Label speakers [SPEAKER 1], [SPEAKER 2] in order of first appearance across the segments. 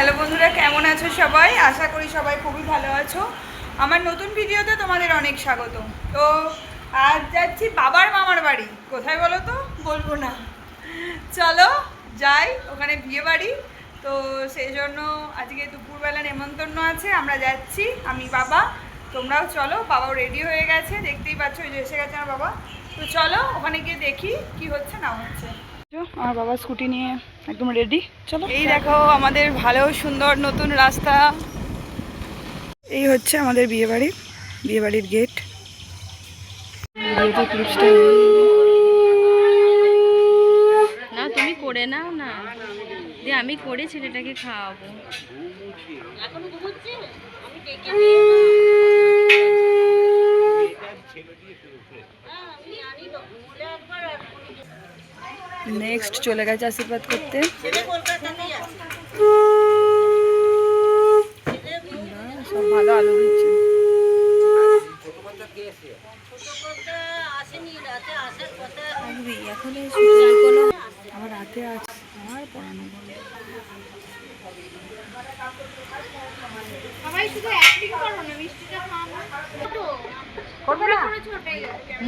[SPEAKER 1] Hello বন্ধুরা, কেমন আছো সবাই? আশা করি সবাই খুবই ভালো আছো। আমার নতুন ভিডিওতে তোমাদের অনেক স্বাগত। তো আজ যাচ্ছি বাবার মামার বাড়ি। কোথায় বলো তো? বলবো না, চলো যাই, ওখানে বিয়ে বাড়ি। তো সেই জন্য আজকে দুপুরবেলা নেমন্তন্ন আছে, আমরা যাচ্ছি, আমি বাবা। তোমরাও চলো, বাবাও রেডি হয়ে গেছে, দেখতেই পাচ্ছ, ওই যে এসে গেছে আমার বাবা। তো চলো ওখানে গিয়ে দেখি কি হচ্ছে না হচ্ছে। আমার বাবা স্কুটি নিয়ে একদম রেডি, চলো। এই দেখো আমাদের ভালো সুন্দর নতুন রাস্তা। এই হচ্ছে আমাদের বিয়েবাড়ির গেট।
[SPEAKER 2] না তুমি করে নাও না, দিয়ে আমি করে ছেলেটাকে খাওয়াবো।
[SPEAKER 1] নেক্সট চলে গেছে আশীর্বাদ করতে। সব ভালো আলো দিচ্ছে। আমার রাতে আছে, আমার পড়ানো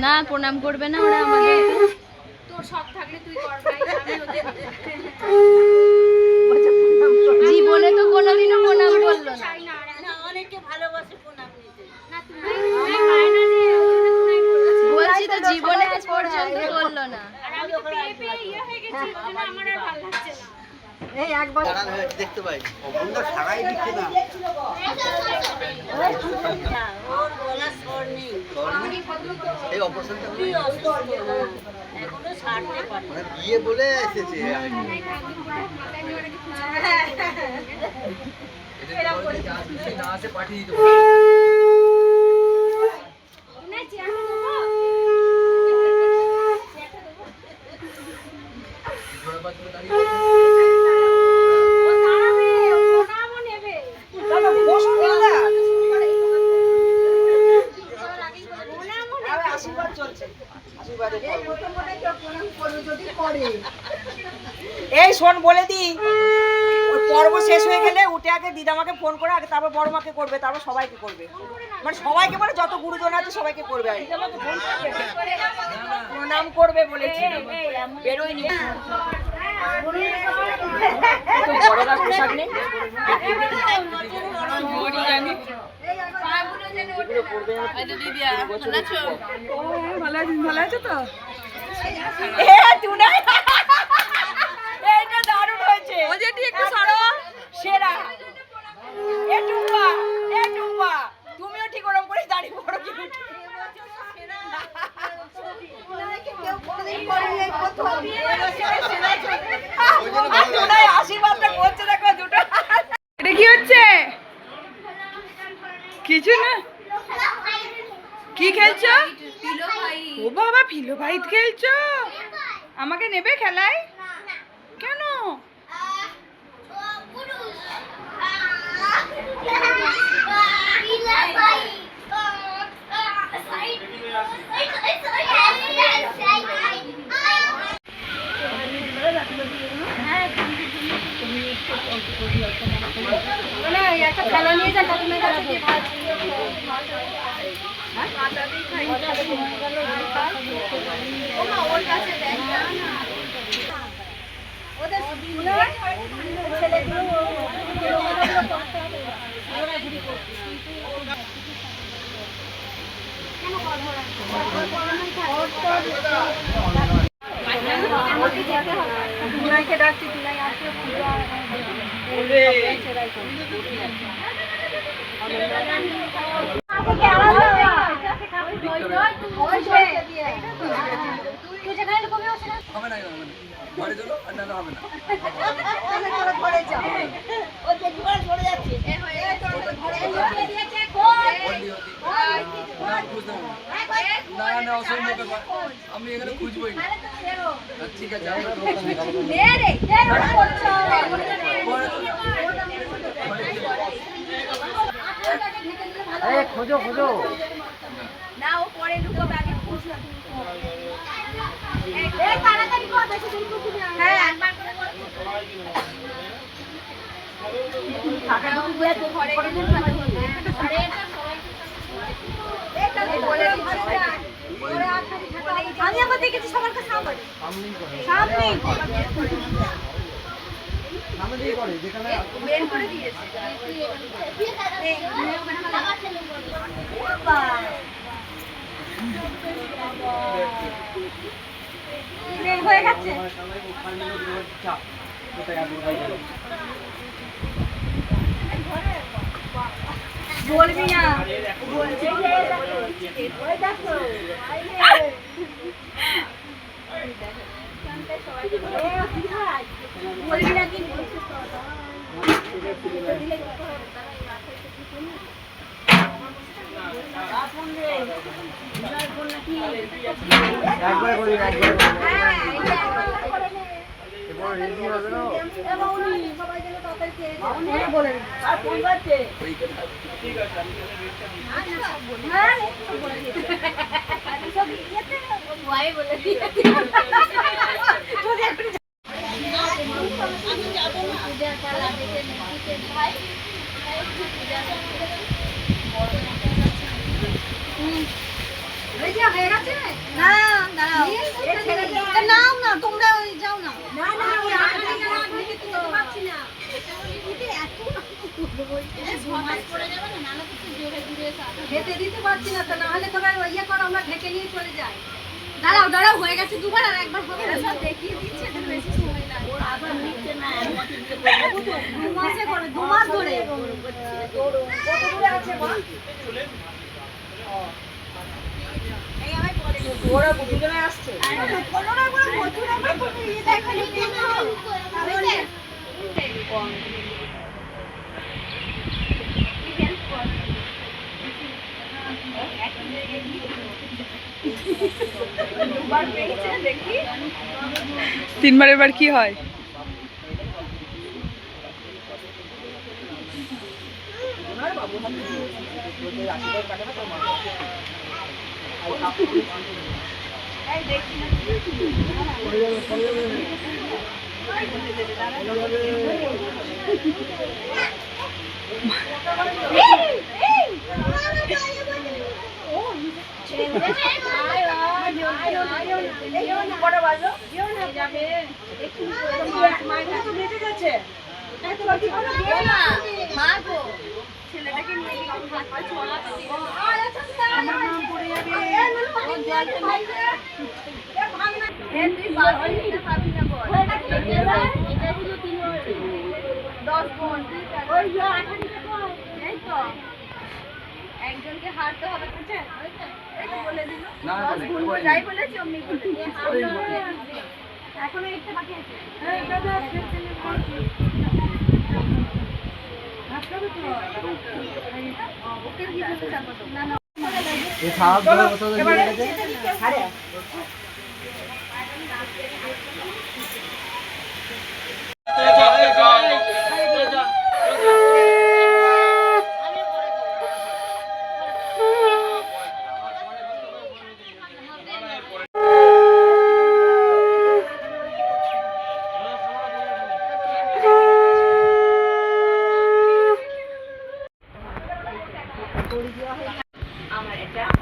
[SPEAKER 2] না প্রণাম করবে না ওরা আমাদের। জীবনে তো কোনোদিনও প্রণাম করলো না। বলছি তো জীবনে আজ পর্যন্ত করলো না।
[SPEAKER 3] দেখতে পাই সারাই দিচ্ছে না। এই অপারেশনটা বিয়ে বলে এসেছে। পাঠিয়ে দিতে
[SPEAKER 4] এই শোন বলে দি, ওই পর্ব শেষ হয়ে গেলে উঠে আগে দিদামাকে ফোন করে, আগে তারপর বড় মাকে করবে, তারপর সবাইকে করবে, মানে সবাইকে, মানে যত গুরুজন আছে সবাইকে করবে। প্রণাম করবে বলেছি, বেরোয়নি। বড়রা পোশাক নেই,
[SPEAKER 1] ভালো আছে তো?
[SPEAKER 4] এইটা দারুণ হয়েছে, একটু সরো, সেরা। তুমিও ঠিক ওরকম করে দাঁড়িয়ে পড়ো কি আশীর্বাদটা করছে, দেখো দুটো।
[SPEAKER 1] এটা কি হচ্ছে? কিছু না। কি খেলছো? ও বাবা, ফিলো ফাইট খেলছো? আমাকে নেবে খেলায়? কেন?
[SPEAKER 2] একটা খেলা নিয়ে যান ঠাকুমার কাছে।
[SPEAKER 4] ডাকছি, তুলাই আসে
[SPEAKER 3] আমি এখানে খুঁজবই না। ঠিক আছে, খোঁজো খোঁজো
[SPEAKER 2] না, ও পরে লুকো ব্যাগে খুঁজলাম। তাড়াতাড়ি কর, বেশি দেরি করতে না। হ্যাঁ, একবার করে
[SPEAKER 5] আমি আবার দেখেছি সবার কাছে সামনে বের করে দিয়েছে হয়ে গেছে বলবি না বলছি বলবি না কি নাও না তোমরা যাও না খেতে দিতে পারছি না তো না হলে তোমরা ইয়ে করো আমরা ঢেকে নিয়ে চলে যাই দাঁড়াও দাঁড়াও হয়ে গেছে দুবার আর একবার হবে সব দেখিয়ে দিচ্ছে এদের বেশি সময় লাগে আবার নিচ্ছে না 2 মাসে করে 2 মাস ধরে কত দূরে আছে মা এই আমি বলে ওরা দুজনে আসছে কোনরা করে মজুরা করে এই দেখো তাহলে
[SPEAKER 1] তিনবার এবার কি হয়?
[SPEAKER 5] একজনকে হারতে হবে বলে দিল 10 গুণ যাই বলেছি অমনি এখনো একটা বাকি আছে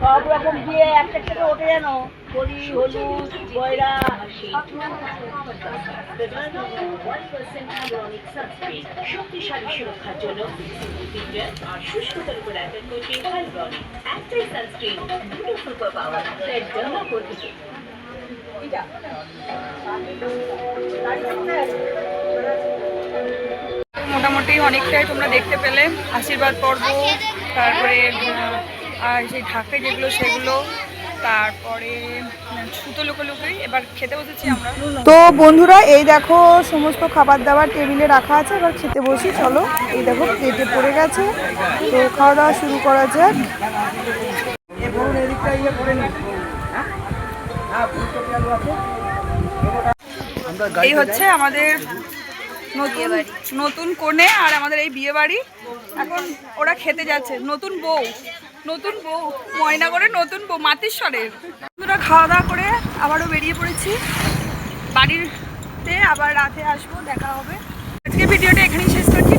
[SPEAKER 4] সব রকম দিয়ে একটা একটা ওঠে যেন হলি হলুদ গয়রা
[SPEAKER 6] শক্তিশালী সুরক্ষার জন্য আর শুষ্কতার উপর অ্যাটাক করবে হাইড্রনিক অ্যান্টি সানস্ক্রিন দুটো সুপার পাওয়ার এর জন্য করবে
[SPEAKER 1] মোটামুটি অনেকটাই তোমরা দেখতে পেলে আশীর্বাদ পর্ব, তারপরে আর সেই ঢাকে যেগুলো সেগুলো, তারপরে সুতো লুকোলুকোই। এবার খেতে বসেছি আমরা। তো বন্ধুরা এই দেখো সমস্ত খাবার দাবার টেবিলে রাখা আছে, এবার খেতে বসি চলো। এই দেখো প্লেটে পড়ে গেছে, তো খাওয়া দাওয়া শুরু করা যাক। এই হচ্ছে আমাদের নতুন নতুন কনে আর আমাদের এই বিয়ে বাড়ি। এখন ওরা খেতে যাচ্ছে, নতুন বউ ময়নাগড়ের নতুন বউ মাতেশ্বরের। বন্ধুরা খাওয়া দাওয়া করে আবারও বেরিয়ে পড়েছি বাড়িতে, আবার রাতে আসবো, দেখা হবে। আজকে ভিডিওটা এখানেই শেষ করছি।